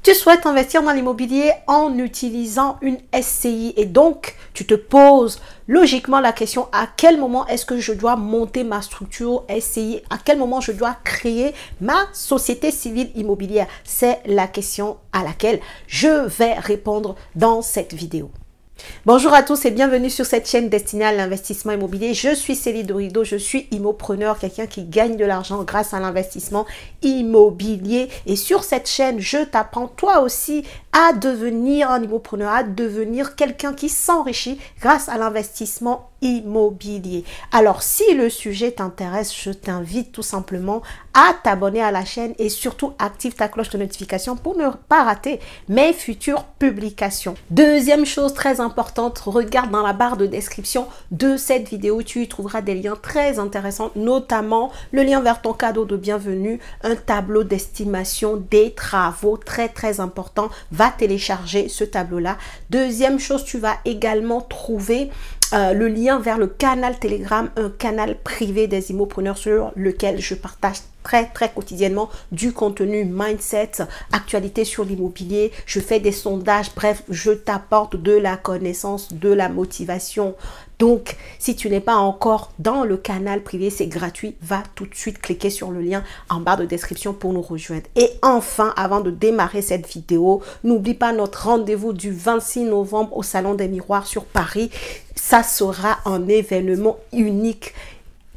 Tu souhaites investir dans l'immobilier en utilisant une SCI et donc tu te poses logiquement la question à quel moment est-ce que je dois monter ma structure SCI, à quel moment je dois créer ma société civile immobilière. C'est la question à laquelle je vais répondre dans cette vidéo. Bonjour à tous et bienvenue sur cette chaîne destinée à l'investissement immobilier. Je suis Célie Dorido, je suis immopreneur, quelqu'un qui gagne de l'argent grâce à l'investissement immobilier. Et sur cette chaîne, je t'apprends toi aussi à devenir un immopreneur, à devenir quelqu'un qui s'enrichit grâce à l'investissement immobilier. Alors, si le sujet t'intéresse, je t'invite tout simplement à t'abonner à la chaîne et surtout active ta cloche de notification pour ne pas rater mes futures publications. Deuxième chose très importante, regarde dans la barre de description de cette vidéo, tu y trouveras des liens très intéressants, notamment le lien vers ton cadeau de bienvenue, un tableau d'estimation des travaux très important. Va télécharger ce tableau-là. Deuxième chose, tu vas également trouver le lien vers le canal Telegram, un canal privé des immopreneurs sur lequel je partage très quotidiennement du contenu mindset, actualité sur l'immobilier, je fais des sondages, bref, je t'apporte de la connaissance, de la motivation. Donc, si tu n'es pas encore dans le canal privé, c'est gratuit, va tout de suite cliquer sur le lien en barre de description pour nous rejoindre. Et enfin, avant de démarrer cette vidéo, n'oublie pas notre rendez-vous du 26 novembre au Salon des Miroirs sur Paris. Ça sera un événement unique,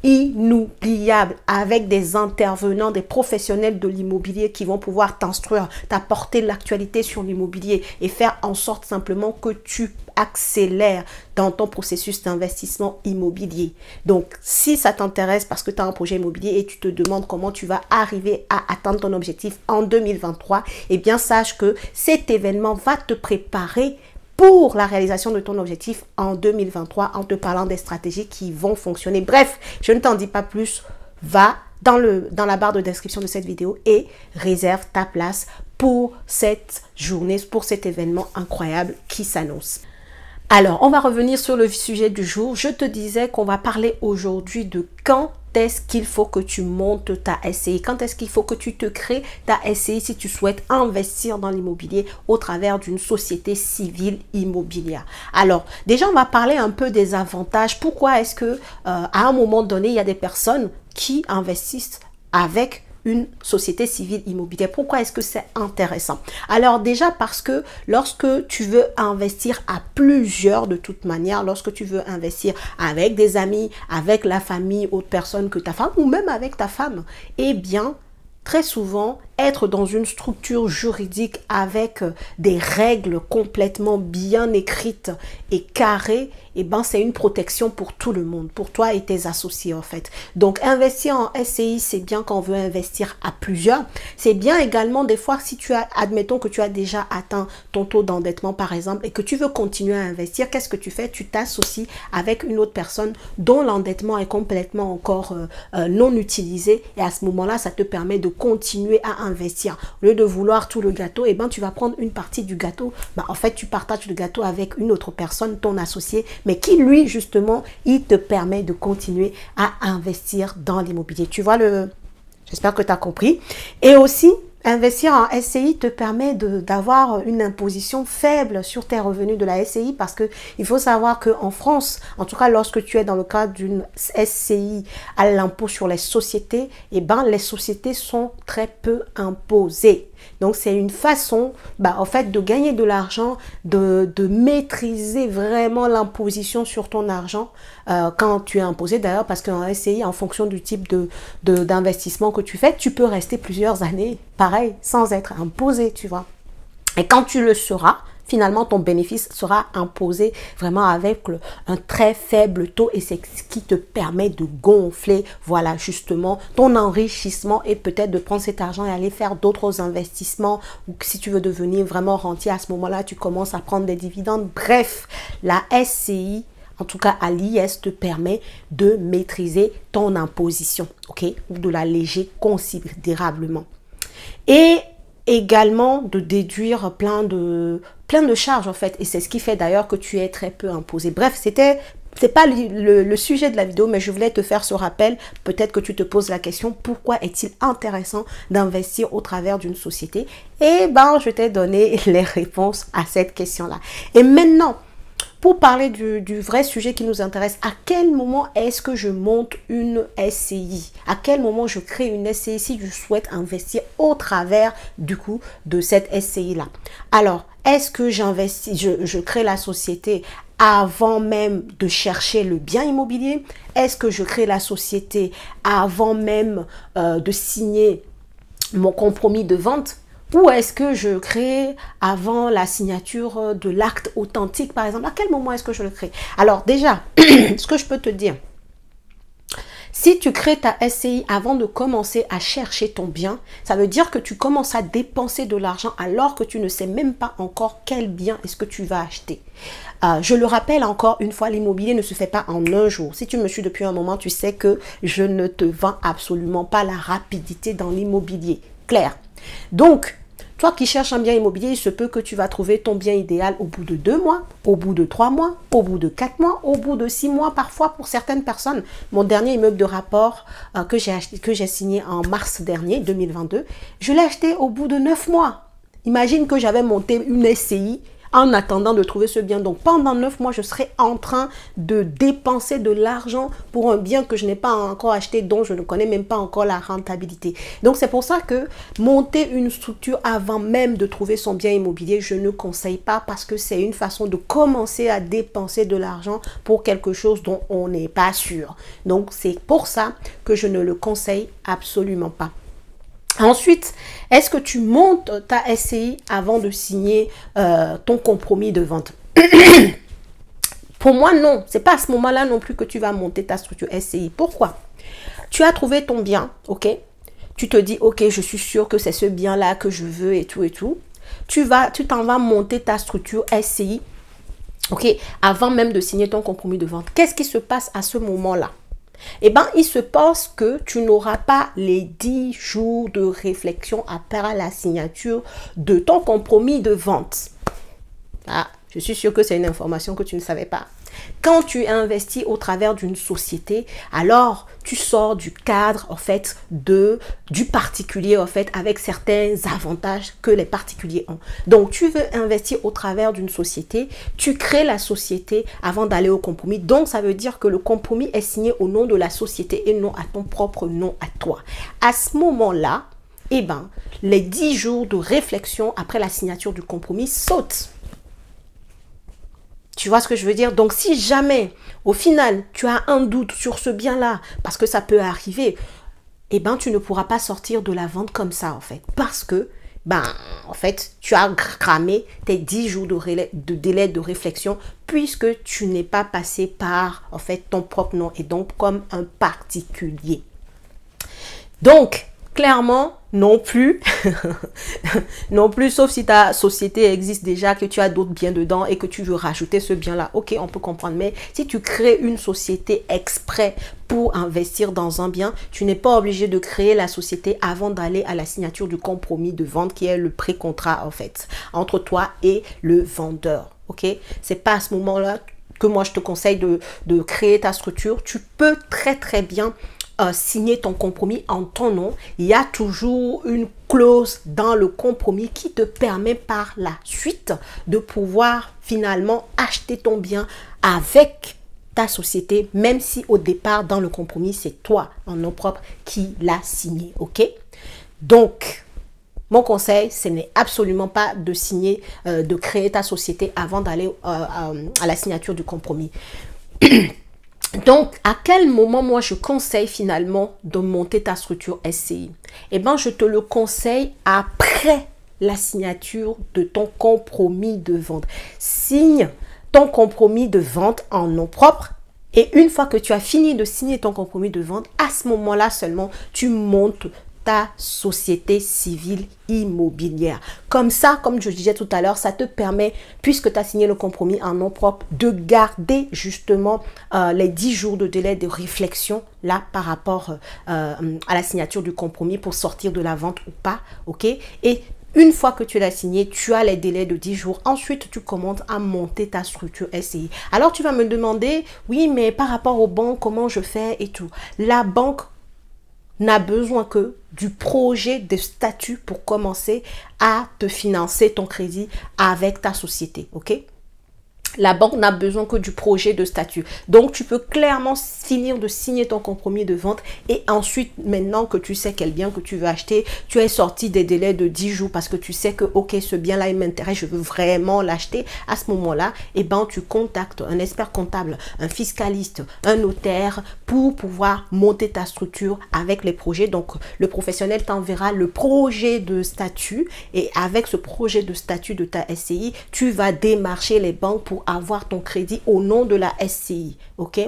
inoubliable, avec des intervenants, des professionnels de l'immobilier qui vont pouvoir t'instruire, t'apporter l'actualité sur l'immobilier et faire en sorte simplement que tu accélères dans ton processus d'investissement immobilier. Donc, si ça t'intéresse parce que tu as un projet immobilier et tu te demandes comment tu vas arriver à atteindre ton objectif en 2023, eh bien, sache que cet événement va te préparer pour la réalisation de ton objectif en 2023 en te parlant des stratégies qui vont fonctionner. Bref, je ne t'en dis pas plus. Va dans la barre de description de cette vidéo et réserve ta place pour cette journée, pour cet événement incroyable qui s'annonce. Alors, on va revenir sur le sujet du jour. Je te disais qu'on va parler aujourd'hui de quand est-ce qu'il faut que tu montes ta SCI, quand est-ce qu'il faut que tu te crées ta SCI si tu souhaites investir dans l'immobilier au travers d'une société civile immobilière. Alors, déjà, on va parler un peu des avantages. Pourquoi est-ce que à un moment donné, il y a des personnes qui investissent avec une société civile immobilière? Pourquoi est-ce que c'est intéressant? Alors déjà parce que lorsque tu veux investir à plusieurs de toute manière, lorsque tu veux investir avec des amis, avec la famille, autre personne que ta femme ou même avec ta femme, eh bien très souvent, être dans une structure juridique avec des règles complètement bien écrites et carrées, eh ben, c'est une protection pour tout le monde, pour toi et tes associés en fait. Donc, investir en SCI, c'est bien quand on veut investir à plusieurs. C'est bien également des fois si tu as, admettons que tu as déjà atteint ton taux d'endettement par exemple et que tu veux continuer à investir, qu'est-ce que tu fais? Tu t'associes avec une autre personne dont l'endettement est complètement encore non utilisé et à ce moment-là, ça te permet de continuer à investir. Au lieu de vouloir tout le gâteau, et ben tu vas prendre une partie du gâteau. Ben, en fait, tu partages le gâteau avec une autre personne, ton associé, mais qui lui, justement, il te permet de continuer à investir dans l'immobilier. Tu vois le... J'espère que tu as compris. Et aussi, investir en SCI te permet d'avoir une imposition faible sur tes revenus de la SCI parce que il faut savoir qu'en France, en tout cas lorsque tu es dans le cadre d'une SCI à l'impôt sur les sociétés, eh ben, les sociétés sont très peu imposées. Donc, c'est une façon, en fait, de gagner de l'argent, de maîtriser vraiment l'imposition sur ton argent quand tu es imposé. D'ailleurs, parce qu'en SCI, en fonction du type d'investissement que tu fais, tu peux rester plusieurs années, pareil, sans être imposé, tu vois. Et quand tu le seras, finalement, ton bénéfice sera imposé vraiment avec un très faible taux et c'est ce qui te permet de gonfler, voilà, justement, ton enrichissement et peut-être de prendre cet argent et aller faire d'autres investissements ou si tu veux devenir vraiment rentier, à ce moment-là, tu commences à prendre des dividendes. Bref, la SCI, en tout cas à l'IS, te permet de maîtriser ton imposition, ok, ou de l'alléger considérablement. Et également de déduire plein de charges en fait et c'est ce qui fait d'ailleurs que tu es très peu imposé. Bref, c'était c'est pas le sujet de la vidéo, mais je voulais te faire ce rappel. Peut-être que tu te poses la question, pourquoi est-il intéressant d'investir au travers d'une société? Eh ben, je t'ai donné les réponses à cette question-là. Et maintenant, pour parler du vrai sujet qui nous intéresse, à quel moment est-ce que je monte une SCI? À quel moment je crée une SCI si je souhaite investir au travers du coup de cette SCI-là? Alors, est-ce que j'investis, je crée la société avant même de chercher le bien immobilier? Est-ce que je crée la société avant même de signer mon compromis de vente? Ou est-ce que je crée avant la signature de l'acte authentique, par exemple? À quel moment est-ce que je le crée? Alors déjà, ce que je peux te dire, si tu crées ta SCI avant de commencer à chercher ton bien, ça veut dire que tu commences à dépenser de l'argent alors que tu ne sais même pas encore quel bien est-ce que tu vas acheter. Je le rappelle encore une fois, l'immobilier ne se fait pas en un jour. Si tu me suis depuis un moment, tu sais que je ne te vends absolument pas la rapidité dans l'immobilier. Clair. Donc, toi qui cherches un bien immobilier, il se peut que tu vas trouver ton bien idéal au bout de 2 mois, au bout de 3 mois, au bout de 4 mois, au bout de 6 mois, parfois pour certaines personnes. Mon dernier immeuble de rapport que j'ai signé en mars dernier, 2022, je l'ai acheté au bout de 9 mois. Imagine que j'avais monté une SCI en attendant de trouver ce bien. Donc, pendant 9 mois, je serai en train de dépenser de l'argent pour un bien que je n'ai pas encore acheté, dont je ne connais même pas encore la rentabilité. Donc, c'est pour ça que monter une structure avant même de trouver son bien immobilier, je ne conseille pas parce que c'est une façon de commencer à dépenser de l'argent pour quelque chose dont on n'est pas sûr. Donc, c'est pour ça que je ne le conseille absolument pas. Ensuite, est-ce que tu montes ta SCI avant de signer ton compromis de vente? Pour moi, non. C'est pas à ce moment-là non plus que tu vas monter ta structure SCI. Pourquoi? Tu as trouvé ton bien, ok? Tu te dis, ok, je suis sûre que c'est ce bien-là que je veux et tout et tout. Tu t'en vas monter ta structure SCI, ok? Avant même de signer ton compromis de vente. Qu'est-ce qui se passe à ce moment-là? Eh bien, il se passe que tu n'auras pas les 10 jours de réflexion après la signature de ton compromis de vente. Ah, je suis sûre que c'est une information que tu ne savais pas. Quand tu investis au travers d'une société, alors tu sors du cadre en fait du particulier en fait avec certains avantages que les particuliers ont. Donc tu veux investir au travers d'une société, tu crées la société avant d'aller au compromis. Donc ça veut dire que le compromis est signé au nom de la société et non à ton propre nom à toi. À ce moment-là, eh ben, les 10 jours de réflexion après la signature du compromis sautent. Tu vois ce que je veux dire? Donc, si jamais, au final, tu as un doute sur ce bien-là, parce que ça peut arriver, eh ben, tu ne pourras pas sortir de la vente comme ça, en fait. Parce que, en fait, tu as cramé tes 10 jours de délai de réflexion, puisque tu n'es pas passé par, en fait, ton propre nom, et donc comme un particulier. Donc, clairement, non plus, non plus, sauf si ta société existe déjà, que tu as d'autres biens dedans et que tu veux rajouter ce bien-là. Ok, on peut comprendre, mais si tu crées une société exprès pour investir dans un bien, tu n'es pas obligé de créer la société avant d'aller à la signature du compromis de vente qui est le pré-contrat en fait, entre toi et le vendeur. Ok, c'est pas à ce moment-là que moi je te conseille de créer ta structure. Tu peux très bien signer ton compromis en ton nom. Il y a toujours une clause dans le compromis qui te permet par la suite de pouvoir finalement acheter ton bien avec ta société, même si au départ dans le compromis c'est toi en nom propre qui l'a signé. Ok, donc mon conseil, ce n'est absolument pas de signer, de créer ta société avant d'aller à la signature du compromis. Donc, à quel moment, moi, je conseille finalement de monter ta structure SCI? Eh bien, je te le conseille après la signature de ton compromis de vente. Signe ton compromis de vente en nom propre. Et une fois que tu as fini de signer ton compromis de vente, à ce moment-là seulement, tu montes ta société civile immobilière. Comme ça, comme je disais tout à l'heure, ça te permet, puisque tu as signé le compromis en nom propre, de garder justement les 10 jours de délai de réflexion là par rapport à la signature du compromis pour sortir de la vente ou pas. Ok? Et Une fois que tu l'as signé, tu as les délais de 10 jours. Ensuite, tu commences à monter ta structure SCI. Alors, tu vas me demander, oui, mais par rapport aux banques, comment je fais et tout. La banque n'a besoin que du projet de statut pour commencer à te financer ton crédit avec ta société, ok? La banque n'a besoin que du projet de statut. Donc, tu peux clairement finir de signer ton compromis de vente et ensuite, maintenant que tu sais quel bien que tu veux acheter, tu es sorti des délais de 10 jours parce que tu sais que, ok, ce bien-là, il m'intéresse, je veux vraiment l'acheter. À ce moment-là, eh ben, tu contactes un expert comptable, un fiscaliste, un notaire pour pouvoir monter ta structure avec les projets. Donc, le professionnel t'enverra le projet de statut et avec ce projet de statut de ta SCI, tu vas démarcher les banques pour avoir ton crédit au nom de la SCI, ok?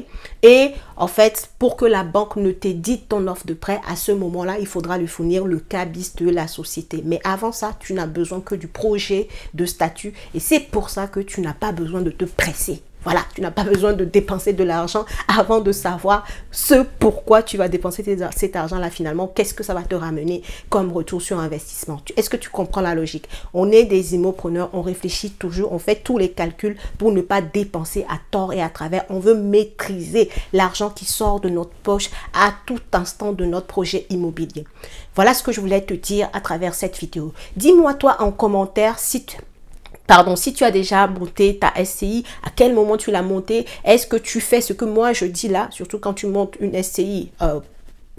Et en fait, pour que la banque ne t'édite ton offre de prêt, à ce moment-là, il faudra lui fournir le cabis de la société. Mais avant ça, tu n'as besoin que du projet de statut et c'est pour ça que tu n'as pas besoin de te presser. Voilà, tu n'as pas besoin de dépenser de l'argent avant de savoir ce pourquoi tu vas dépenser cet argent-là finalement. Qu'est-ce que ça va te ramener comme retour sur investissement? Est-ce que tu comprends la logique? On est des immopreneurs, on réfléchit toujours, on fait tous les calculs pour ne pas dépenser à tort et à travers. On veut maîtriser l'argent qui sort de notre poche à tout instant de notre projet immobilier. Voilà ce que je voulais te dire à travers cette vidéo. Dis-moi toi en commentaire si tu as déjà monté ta SCI, à quel moment tu l'as montée, est-ce que tu fais ce que moi je dis là, surtout quand tu montes une SCI,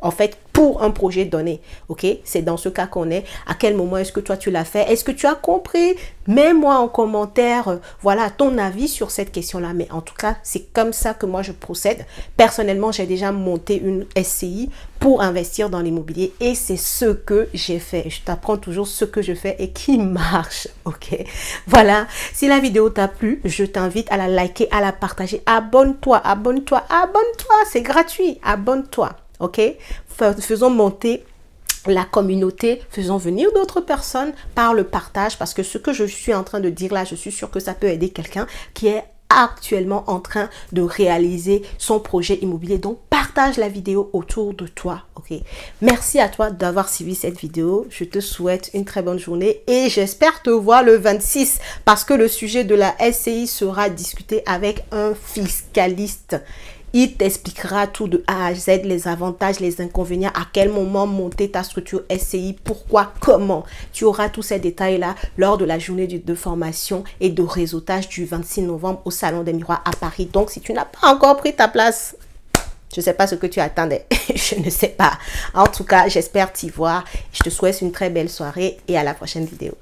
en fait, pour un projet donné, ok? C'est dans ce cas qu'on est. À quel moment est-ce que toi tu l'as fait? Est-ce que tu as compris? Mets-moi en commentaire, voilà, ton avis sur cette question-là. Mais en tout cas, c'est comme ça que moi je procède. Personnellement, j'ai déjà monté une SCI pour investir dans l'immobilier et c'est ce que j'ai fait. Je t'apprends toujours ce que je fais et qui marche, ok? Voilà, si la vidéo t'a plu, je t'invite à la liker, à la partager. Abonne-toi, abonne-toi, abonne-toi, c'est gratuit, abonne-toi. Ok, faisons monter la communauté, faisons venir d'autres personnes par le partage parce que ce que je suis en train de dire là, je suis sûre que ça peut aider quelqu'un qui est actuellement en train de réaliser son projet immobilier. Donc, partage la vidéo autour de toi, ok? Merci à toi d'avoir suivi cette vidéo. Je te souhaite une très bonne journée et j'espère te voir le 26 parce que le sujet de la SCI sera discuté avec un fiscaliste. Il t'expliquera tout de A à Z, les avantages, les inconvénients, à quel moment monter ta structure SCI, pourquoi, comment. Tu auras tous ces détails-là lors de la journée de formation et de réseautage du 26 novembre au Salon des Miroirs à Paris. Donc, si tu n'as pas encore pris ta place, je ne sais pas ce que tu attendais. Je ne sais pas. En tout cas, j'espère t'y voir. Je te souhaite une très belle soirée et à la prochaine vidéo.